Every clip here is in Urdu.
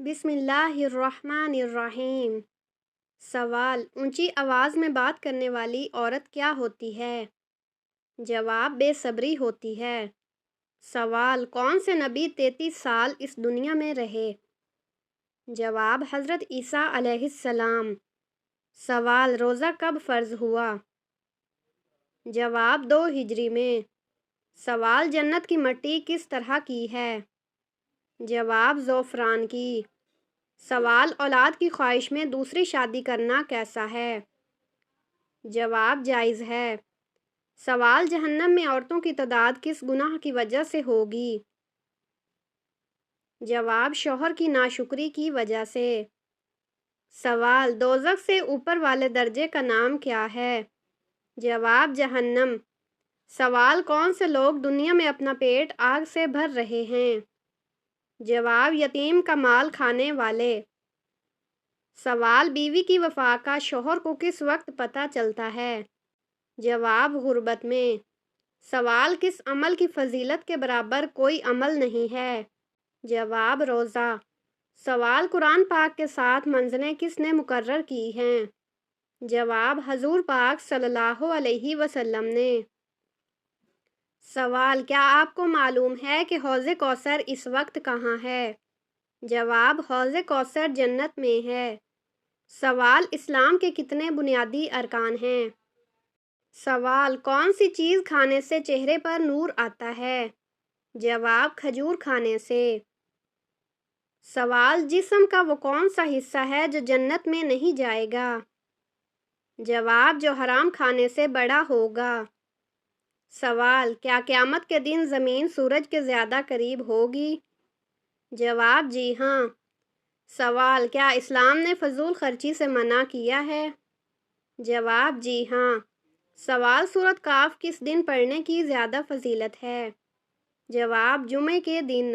بسم اللہ الرحمن الرحیم۔ سوال: اونچی آواز میں بات کرنے والی عورت کیا ہوتی ہے؟ جواب: بے صبری ہوتی ہے۔ سوال: کون سے نبی 33 سال اس دنیا میں رہے؟ جواب: حضرت عیسیٰ علیہ السلام۔ سوال: روزہ کب فرض ہوا؟ جواب: 2 ہجری میں۔ سوال: جنت کی مٹی کس طرح کی ہے؟ جواب: زعفران کی۔ سوال: اولاد کی خواہش میں دوسری شادی کرنا کیسا ہے؟ جواب: جائز ہے۔ سوال: جہنم میں عورتوں کی تعداد کس گناہ کی وجہ سے ہوگی؟ جواب: شوہر کی ناشکری کی وجہ سے۔ سوال: دوزخ سے اوپر والے درجے کا نام کیا ہے؟ جواب: جہنم۔ سوال: کون سے لوگ دنیا میں اپنا پیٹ آگ سے بھر رہے ہیں؟ جواب: یتیم کا مال کھانے والے۔ سوال: بیوی کی وفا کا شوہر کو کس وقت پتہ چلتا ہے؟ جواب: غربت میں۔ سوال: کس عمل کی فضیلت کے برابر کوئی عمل نہیں ہے؟ جواب: روزہ۔ سوال: قرآن پاک کے ساتھ منزلیں کس نے مقرر کی ہیں؟ جواب: حضور پاک صلی اللہ علیہ وسلم نے۔ سوال: کیا آپ کو معلوم ہے کہ حوض کوثر اس وقت کہاں ہے؟ جواب: حوض کوثر جنت میں ہے۔ سوال: اسلام کے کتنے بنیادی ارکان ہیں؟ سوال: کون سی چیز کھانے سے چہرے پر نور آتا ہے؟ جواب: کھجور کھانے سے۔ سوال: جسم کا وہ کون سا حصہ ہے جو جنت میں نہیں جائے گا؟ جواب: جو حرام کھانے سے بڑا ہوگا۔ سوال: کیا قیامت کے دن زمین سورج کے زیادہ قریب ہوگی؟ جواب: جی ہاں۔ سوال: کیا اسلام نے فضول خرچی سے منع کیا ہے؟ جواب: جی ہاں۔ سوال: سورۃ کاف کس دن پڑھنے کی زیادہ فضیلت ہے؟ جواب: جمعے کے دن۔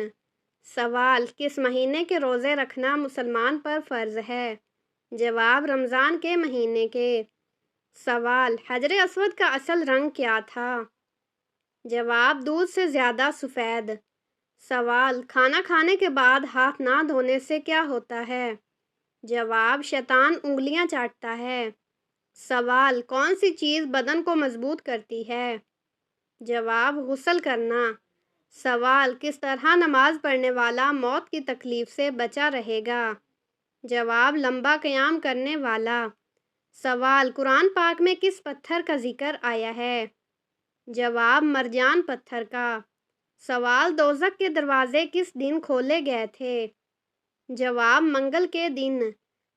سوال: کس مہینے کے روزے رکھنا مسلمان پر فرض ہے؟ جواب: رمضان کے مہینے کے۔ سوال: حجر اسود کا اصل رنگ کیا تھا؟ جواب: دودھ سے زیادہ سفید۔ سوال: کھانا کھانے کے بعد ہاتھ نہ دھونے سے کیا ہوتا ہے؟ جواب: شیطان انگلیاں چاٹتا ہے۔ سوال: کون سی چیز بدن کو مضبوط کرتی ہے؟ جواب: غسل کرنا۔ سوال: کس طرح نماز پڑھنے والا موت کی تکلیف سے بچا رہے گا؟ جواب: لمبا قیام کرنے والا۔ سوال: قرآن پاک میں کس پتھر کا ذکر آیا ہے؟ جواب: مرجان پتھر کا۔ سوال: دوزخ کے دروازے کس دن کھولے گئے تھے؟ جواب: منگل کے دن۔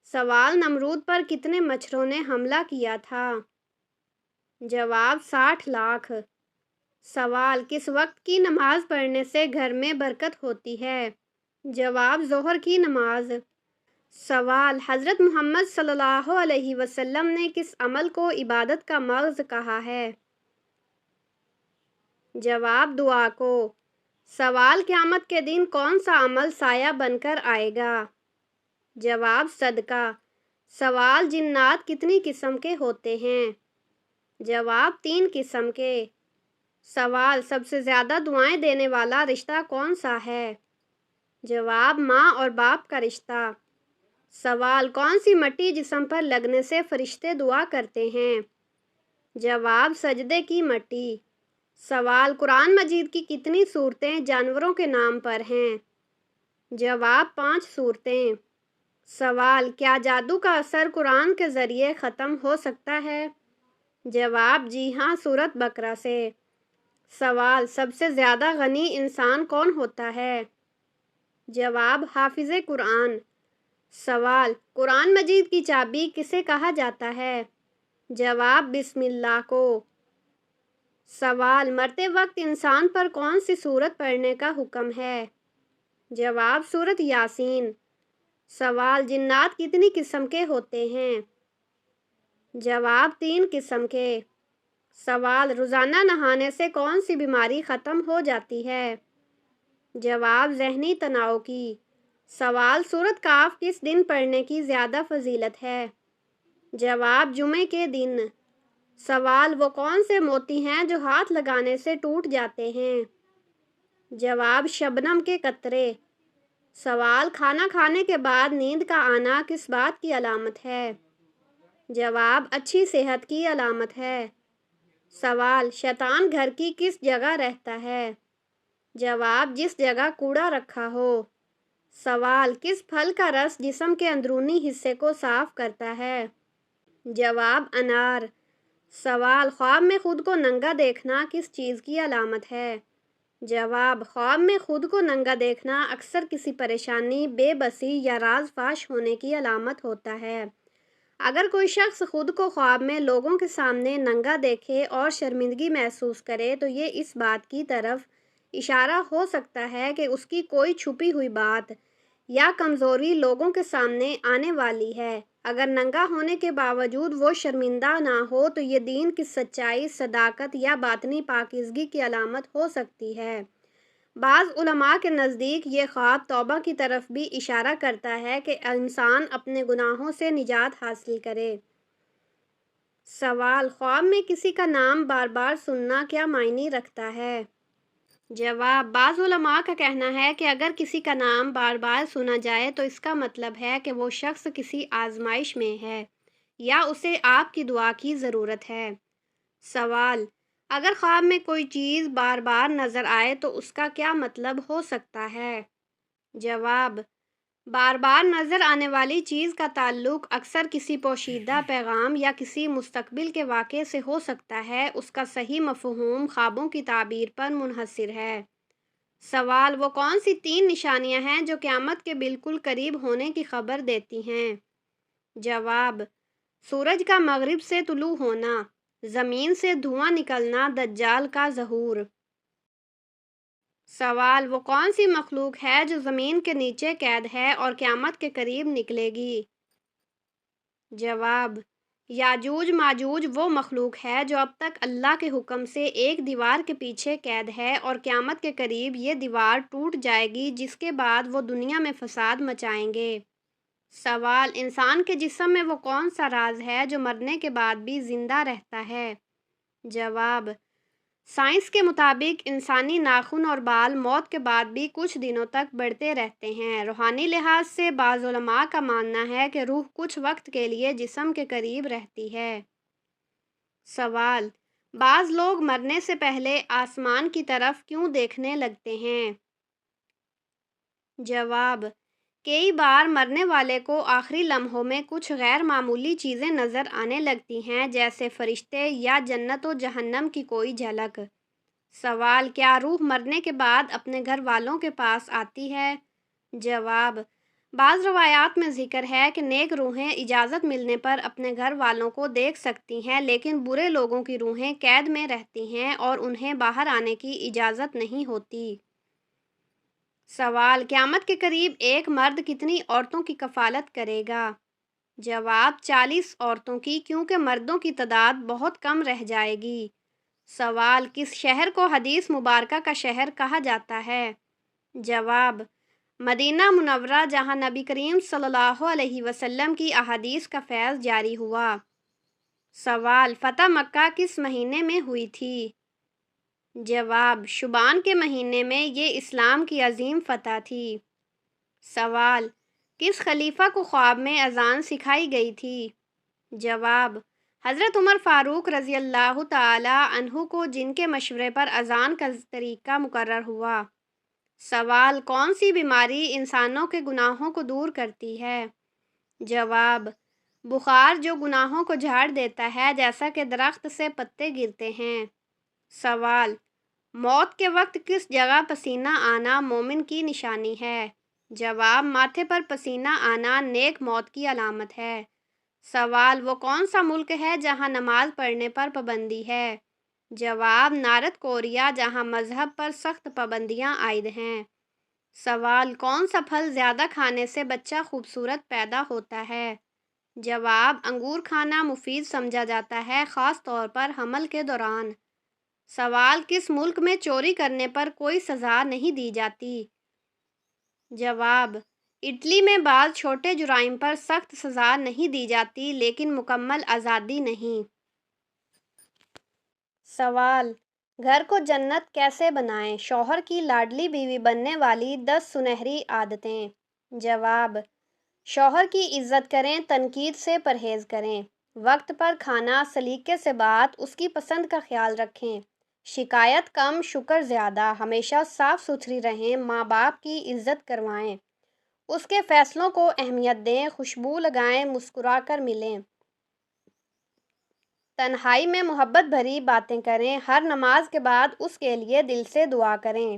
سوال: نمرود پر کتنے مچھروں نے حملہ کیا تھا؟ جواب: 60 لاکھ۔ سوال: کس وقت کی نماز پڑھنے سے گھر میں برکت ہوتی ہے؟ جواب: ظہر کی نماز۔ سوال: حضرت محمد صلی اللہ علیہ وسلم نے کس عمل کو عبادت کا مغز کہا ہے؟ جواب: دعا کو۔ سوال: قیامت کے دن کون سا عمل سایہ بن کر آئے گا؟ جواب: صدقہ۔ سوال: جنات کتنی قسم کے ہوتے ہیں؟ جواب: 3 قسم کے۔ سوال: سب سے زیادہ دعائیں دینے والا رشتہ کون سا ہے؟ جواب: ماں اور باپ کا رشتہ۔ سوال: کون سی مٹی جسم پر لگنے سے فرشتے دعا کرتے ہیں؟ جواب: سجدے کی مٹی۔ سوال: قرآن مجید کی کتنی سورتیں جانوروں کے نام پر ہیں؟ جواب: 5 سورتیں۔ سوال: کیا جادو کا اثر قرآن کے ذریعے ختم ہو سکتا ہے؟ جواب: جی ہاں، سورۃ بقرہ سے۔ سوال: سب سے زیادہ غنی انسان کون ہوتا ہے؟ جواب: حافظ قرآن۔ سوال: قرآن مجید کی چابی کسے کہا جاتا ہے؟ جواب: بسم اللہ کو۔ سوال: مرتے وقت انسان پر کون سی سورت پڑھنے کا حکم ہے؟ جواب: سورۃ یاسین۔ سوال: جنات کتنی قسم کے ہوتے ہیں؟ جواب: 3 قسم کے۔ سوال: روزانہ نہانے سے کون سی بیماری ختم ہو جاتی ہے؟ جواب: ذہنی تناؤ کی۔ سوال: سورۃ کاف کس دن پڑھنے کی زیادہ فضیلت ہے؟ جواب: جمعے کے دن۔ سوال: وہ کون سے موتی ہیں جو ہاتھ لگانے سے ٹوٹ جاتے ہیں؟ جواب: شبنم کے قطرے۔ سوال، کھانا کھانے کے بعد نیند کا آنا کس بات کی علامت ہے؟ جواب، اچھی صحت کی علامت ہے۔ سوال، شیطان گھر کی کس جگہ رہتا ہے؟ جواب، جس جگہ کوڑا رکھا ہو۔ سوال، کس پھل کا رس جسم کے اندرونی حصے کو صاف کرتا ہے؟ جواب، انار۔ سوال، خواب میں خود کو ننگا دیکھنا کس چیز کی علامت ہے؟ جواب، خواب میں خود کو ننگا دیکھنا اکثر کسی پریشانی، بے بسی یا راز فاش ہونے کی علامت ہوتا ہے۔ اگر کوئی شخص خود کو خواب میں لوگوں کے سامنے ننگا دیکھے اور شرمندگی محسوس کرے تو یہ اس بات کی طرف اشارہ ہو سکتا ہے کہ اس کی کوئی چھپی ہوئی بات یا کمزوری لوگوں کے سامنے آنے والی ہے۔ اگر ننگا ہونے کے باوجود وہ شرمندہ نہ ہو تو یہ دین کی سچائی، صداقت یا باطنی پاکیزگی کی علامت ہو سکتی ہے۔ بعض علماء کے نزدیک یہ خواب توبہ کی طرف بھی اشارہ کرتا ہے کہ انسان اپنے گناہوں سے نجات حاصل کرے۔ سوال، خواب میں کسی کا نام بار بار سننا کیا معنی رکھتا ہے؟ جواب، بعض علماء کا کہنا ہے کہ اگر کسی کا نام بار بار سنا جائے تو اس کا مطلب ہے کہ وہ شخص کسی آزمائش میں ہے یا اسے آپ کی دعا کی ضرورت ہے۔ سوال، اگر خواب میں کوئی چیز بار بار نظر آئے تو اس کا کیا مطلب ہو سکتا ہے؟ جواب، بار بار نظر آنے والی چیز کا تعلق اکثر کسی پوشیدہ پیغام یا کسی مستقبل کے واقعے سے ہو سکتا ہے۔ اس کا صحیح مفہوم خوابوں کی تعبیر پر منحصر ہے۔ سوال، وہ کون سی 3 نشانیاں ہیں جو قیامت کے بالکل قریب ہونے کی خبر دیتی ہیں؟ جواب، سورج کا مغرب سے طلوع ہونا، زمین سے دھواں نکلنا، دجال کا ظہور۔ سوال، وہ کون سی مخلوق ہے جو زمین کے نیچے قید ہے اور قیامت کے قریب نکلے گی؟ جواب، یاجوج ماجوج وہ مخلوق ہے جو اب تک اللہ کے حکم سے ایک دیوار کے پیچھے قید ہے اور قیامت کے قریب یہ دیوار ٹوٹ جائے گی جس کے بعد وہ دنیا میں فساد مچائیں گے۔ سوال، انسان کے جسم میں وہ کون سا راز ہے جو مرنے کے بعد بھی زندہ رہتا ہے؟ جواب، سائنس کے مطابق انسانی ناخن اور بال موت کے بعد بھی کچھ دنوں تک بڑھتے رہتے ہیں۔ روحانی لحاظ سے بعض علماء کا ماننا ہے کہ روح کچھ وقت کے لیے جسم کے قریب رہتی ہے۔ سوال، بعض لوگ مرنے سے پہلے آسمان کی طرف کیوں دیکھنے لگتے ہیں؟ جواب، کئی بار مرنے والے کو آخری لمحوں میں کچھ غیر معمولی چیزیں نظر آنے لگتی ہیں جیسے فرشتے یا جنت و جہنم کی کوئی جھلک۔ سوال، کیا روح مرنے کے بعد اپنے گھر والوں کے پاس آتی ہے؟ جواب، بعض روایات میں ذکر ہے کہ نیک روحیں اجازت ملنے پر اپنے گھر والوں کو دیکھ سکتی ہیں لیکن برے لوگوں کی روحیں قید میں رہتی ہیں اور انہیں باہر آنے کی اجازت نہیں ہوتی۔ سوال، قیامت کے قریب ایک مرد کتنی عورتوں کی کفالت کرے گا؟ جواب، 40 عورتوں کی، کیونکہ مردوں کی تعداد بہت کم رہ جائے گی۔ سوال، کس شہر کو حدیث مبارکہ کا شہر کہا جاتا ہے؟ جواب، مدینہ منورہ، جہاں نبی کریم صلی اللہ علیہ وسلم کی احادیث کا فیض جاری ہوا۔ سوال، فتح مکہ کس مہینے میں ہوئی تھی؟ جواب، شعبان کے مہینے میں، یہ اسلام کی عظیم فتح تھی۔ سوال، کس خلیفہ کو خواب میں اذان سکھائی گئی تھی؟ جواب، حضرت عمر فاروق رضی اللہ تعالی عنہ کو، جن کے مشورے پر اذان کا طریقہ مقرر ہوا۔ سوال، کون سی بیماری انسانوں کے گناہوں کو دور کرتی ہے؟ جواب، بخار جو گناہوں کو جھاڑ دیتا ہے جیسا کہ درخت سے پتے گرتے ہیں۔ سوال، موت کے وقت کس جگہ پسینہ آنا مومن کی نشانی ہے؟ جواب، ماتھے پر پسینہ آنا نیک موت کی علامت ہے۔ سوال، وہ کون سا ملک ہے جہاں نماز پڑھنے پر پابندی ہے؟ جواب، نارتھ کوریا، جہاں مذہب پر سخت پابندیاں عائد ہیں۔ سوال، کون سا پھل زیادہ کھانے سے بچہ خوبصورت پیدا ہوتا ہے؟ جواب، انگور کھانا مفید سمجھا جاتا ہے، خاص طور پر حمل کے دوران۔ سوال، کس ملک میں چوری کرنے پر کوئی سزا نہیں دی جاتی؟ جواب، اٹلی میں بعض چھوٹے جرائم پر سخت سزا نہیں دی جاتی لیکن مکمل آزادی نہیں۔ سوال، گھر کو جنت کیسے بنائیں؟ شوہر کی لاڈلی بیوی بننے والی 10 سنہری عادتیں۔ جواب: شوہر کی عزت کریں، تنقید سے پرہیز کریں، وقت پر کھانا، سلیقے سے بات، اس کی پسند کا خیال رکھیں، شکایت کم، شکر زیادہ، ہمیشہ صاف ستھری رہیں، ماں باپ کی عزت کروائیں، اس کے فیصلوں کو اہمیت دیں، خوشبو لگائیں، مسکرا کر ملیں، تنہائی میں محبت بھری باتیں کریں، ہر نماز کے بعد اس کے لیے دل سے دعا کریں۔